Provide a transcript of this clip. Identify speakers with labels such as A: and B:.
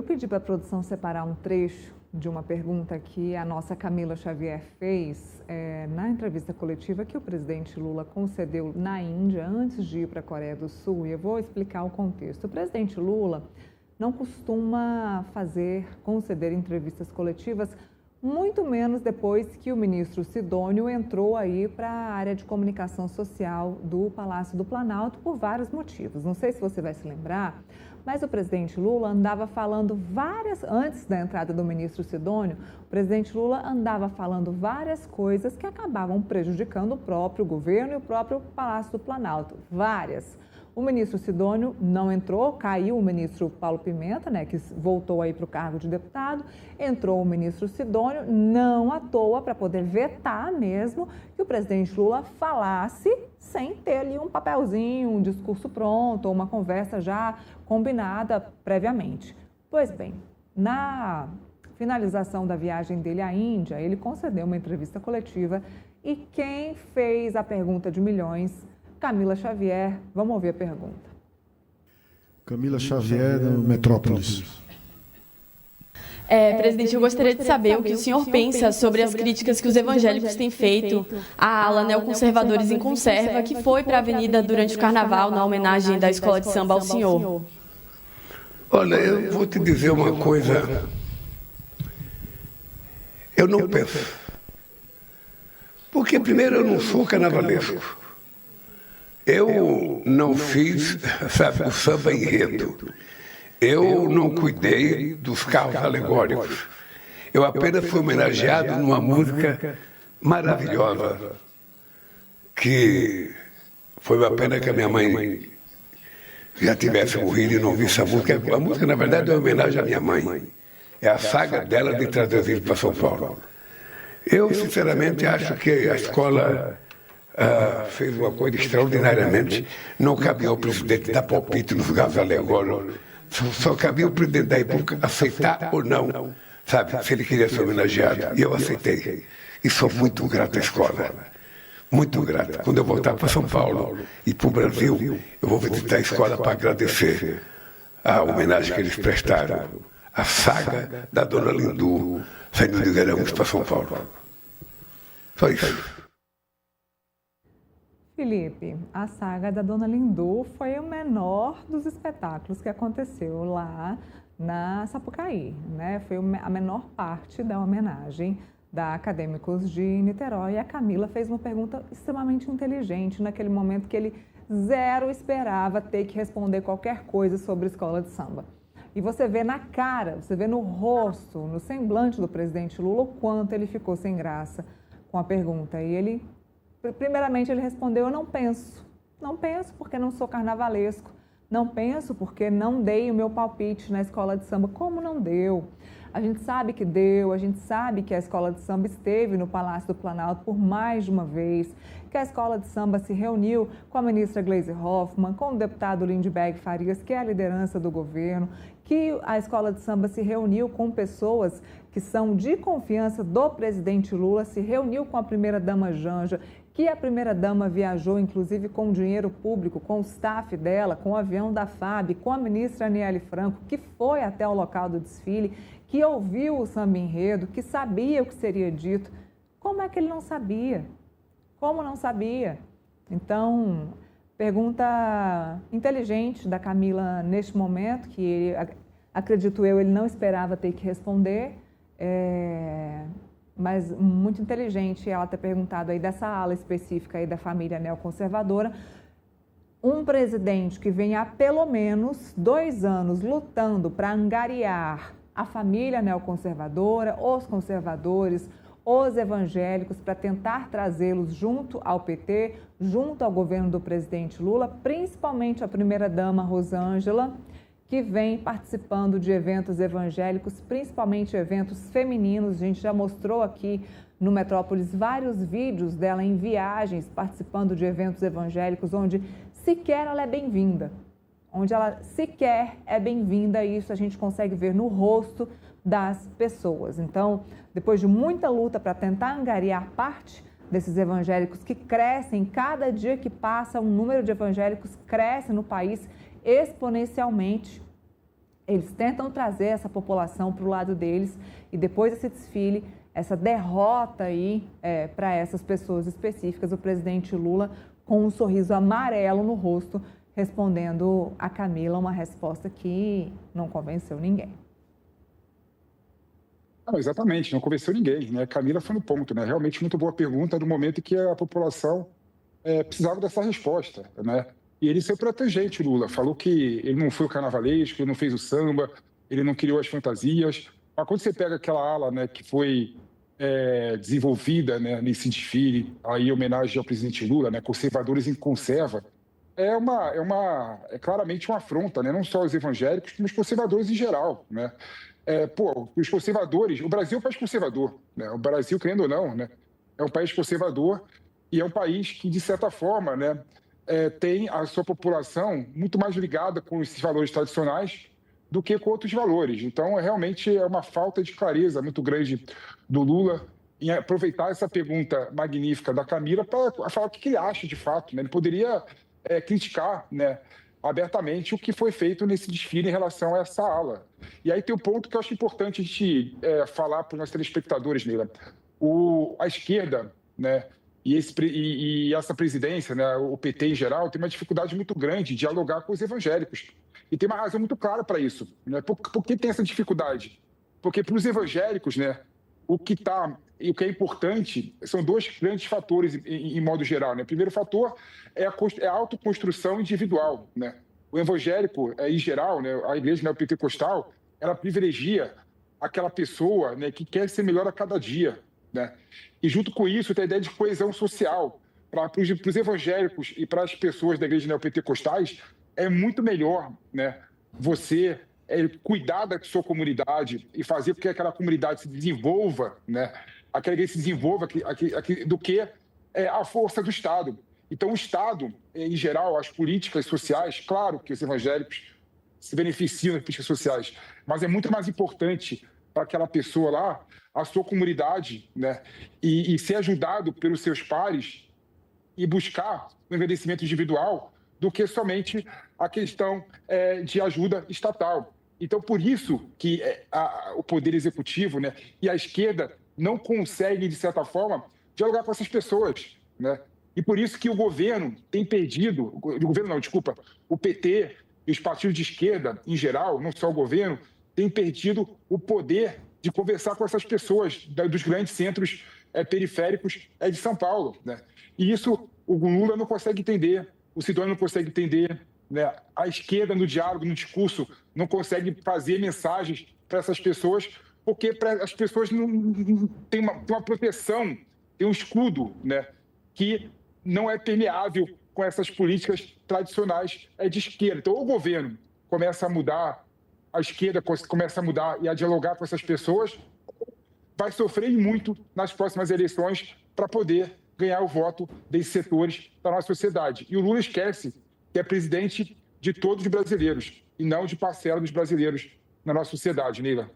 A: Eu pedi para a produção separar um trecho de uma pergunta que a nossa Camila Xavier fez na entrevista coletiva que o presidente Lula concedeu na Índia antes de ir para a Coreia do Sul. E eu vou explicar o contexto. O presidente Lula não costuma conceder entrevistas coletivas, muito menos depois que o ministro Sidônio entrou aí para a área de comunicação social do Palácio do Planalto por vários motivos. Não sei se você vai se lembrar, mas o presidente Lula andava falando antes da entrada do ministro Sidônio, o presidente Lula andava falando várias coisas que acabavam prejudicando o próprio governo e o próprio Palácio do Planalto. Várias. O ministro Sidônio não entrou, caiu o ministro Paulo Pimenta, que voltou aí para o cargo de deputado, entrou o ministro Sidônio, não à toa, para poder vetar mesmo que o presidente Lula falasse sem ter ali um papelzinho, um discurso pronto, ou uma conversa já combinada previamente. Pois bem, na finalização da viagem dele à Índia, ele concedeu uma entrevista coletiva e quem fez a pergunta de milhões? Camila Xavier, vamos ouvir a pergunta.
B: Camila Xavier, do Metrópolis.
C: Presidente, eu gostaria de saber o que o senhor pensa sobre as críticas que os evangélicos têm feito à ala neoconservadores em conserva, que foi para a avenida durante o carnaval, na homenagem da escola de samba ao senhor.
D: Olha, eu vou te dizer uma coisa. Eu não penso. Porque, primeiro, eu não sou carnavalesco. Eu não fiz, o samba enredo. Eu não cuidei dos carros alegóricos. Eu apenas fui homenageado numa música maravilhosa, que foi uma pena que a minha mãe já tivesse morrido e não visse a música. A música, na verdade, é uma homenagem à minha mãe. É a saga dela de trazer os índios para São Paulo. Eu, sinceramente, acho que a escola fez uma coisa extraordinariamente. Não cabia ao presidente dar palpite nos carros alegóricos. Só cabia o presidente da República aceitar ou não, sabe, se ele queria ser homenageado. E eu aceitei. E sou muito grato à escola. Muito grato. Quando eu voltar para São Paulo e para o Brasil, eu vou visitar a escola para agradecer a homenagem que eles prestaram. A saga da Dona Lindu saindo de Garanhuns para São Paulo. Só isso.
A: Felipe, a saga da Dona Lindu foi o menor dos espetáculos que aconteceu lá na Sapucaí, Foi a menor parte da homenagem da Acadêmicos de Niterói. E a Camila fez uma pergunta extremamente inteligente naquele momento que ele zero esperava ter que responder qualquer coisa sobre escola de samba. E você vê na cara, você vê no rosto, no semblante do presidente Lula o quanto ele ficou sem graça com a pergunta. E ele... Primeiramente, ele respondeu, eu não penso. Não penso porque não sou carnavalesco. Não penso porque não dei o meu palpite na escola de samba. Como não deu? A gente sabe que deu, a gente sabe que a escola de samba esteve no Palácio do Planalto por mais de uma vez, que a escola de samba se reuniu com a ministra Gleisi Hoffmann, com o deputado Lindbergh Farias, que é a liderança do governo, que a escola de samba se reuniu com pessoas que são de confiança do presidente Lula, se reuniu com a primeira-dama Janja, que a primeira-dama viajou, inclusive, com dinheiro público, com o staff dela, com o avião da FAB, com a ministra Aniele Franco, que foi até o local do desfile, que ouviu o samba enredo, que sabia o que seria dito. Como é que ele não sabia? Como não sabia? Então, pergunta inteligente da Camila neste momento, que ele, acredito eu, ele não esperava ter que responder, mas muito inteligente ela ter perguntado aí dessa ala específica aí da família neoconservadora, um presidente que vem há pelo menos 2 anos lutando para angariar a família neoconservadora, os conservadores, os evangélicos, para tentar trazê-los junto ao PT, junto ao governo do presidente Lula, principalmente a primeira-dama Rosângela, que vem participando de eventos evangélicos, principalmente eventos femininos. A gente já mostrou aqui no Metrópolis vários vídeos dela em viagens, participando de eventos evangélicos, onde sequer ela é bem-vinda. Onde ela sequer é bem-vinda, e isso a gente consegue ver no rosto das pessoas. Então, depois de muita luta para tentar angariar parte desses evangélicos que crescem, cada dia que passa, o número de evangélicos cresce no país exponencialmente. Eles tentam trazer essa população para o lado deles e depois desse desfile, essa derrota aí para essas pessoas específicas, o presidente Lula com um sorriso amarelo no rosto, respondendo a Camila uma resposta que não convenceu ninguém.
E: Não, exatamente, não convenceu ninguém, né? Camila foi no ponto, né? Realmente muito boa pergunta no momento em que a população precisava dessa resposta, né? E ele foi protegente, Lula. Falou que ele não foi o carnavalesco, ele não fez o samba, ele não criou as fantasias. Mas quando você pega aquela ala, né, que foi desenvolvida, né, nesse desfile, aí em homenagem ao presidente Lula, né, conservadores em conserva, é claramente uma afronta, né? Não só os evangélicos, como os conservadores em geral, né? Os conservadores, o Brasil é um país conservador, né? O Brasil, querendo ou não, né, é um país conservador e é um país que, de certa forma, né, tem a sua população muito mais ligada com esses valores tradicionais do que com outros valores. Então, realmente é uma falta de clareza muito grande do Lula em aproveitar essa pergunta magnífica da Camila para falar o que ele acha de fato, né? Ele poderia criticar, né, abertamente o que foi feito nesse desfile em relação a essa ala. E aí tem um ponto que eu acho importante a gente falar para os nossos telespectadores, Neila. A esquerda, né, e essa presidência, né, o PT em geral, tem uma dificuldade muito grande de dialogar com os evangélicos. E tem uma razão muito clara para isso, né? Por que tem essa dificuldade? Porque para os evangélicos, né, o que é importante são dois grandes fatores, em modo geral, né? O primeiro fator é a autoconstrução individual, né? O evangélico, em geral, né, a igreja neopentecostal, ela privilegia aquela pessoa, né, que quer ser melhor a cada dia, né? E junto com isso tem a ideia de coesão social. Para os evangélicos e para as pessoas da igreja neopentecostais, é muito melhor, né, você cuidar da sua comunidade e fazer com que aquela comunidade se desenvolva, né, aquela igreja se desenvolva do que a força do Estado. Então, o Estado, em geral, as políticas sociais, claro que os evangélicos se beneficiam das políticas sociais, mas é muito mais importante para aquela pessoa lá, a sua comunidade, né, e ser ajudado pelos seus pares e buscar o engrandecimento individual do que somente a questão de ajuda estatal. Então, por isso que o Poder Executivo, né, e a esquerda não conseguem, de certa forma, dialogar com essas pessoas, né? E por isso que o governo tem perdido, o PT e os partidos de esquerda, em geral, não só o governo, têm perdido o poder de conversar com essas pessoas dos grandes centros periféricos de São Paulo, né? E isso o Lula não consegue entender, o Cidadão não consegue entender, né? A esquerda, no diálogo, no discurso, não consegue fazer mensagens para essas pessoas, porque as pessoas não têm uma proteção, tem um escudo, né, que não é permeável com essas políticas tradicionais de esquerda. Então, o governo começa a mudar, a esquerda começa a mudar e a dialogar com essas pessoas, vai sofrer muito nas próximas eleições para poder ganhar o voto desses setores da nossa sociedade. E o Lula esquece que é presidente de todos os brasileiros e não de parcela dos brasileiros na nossa sociedade, Neila.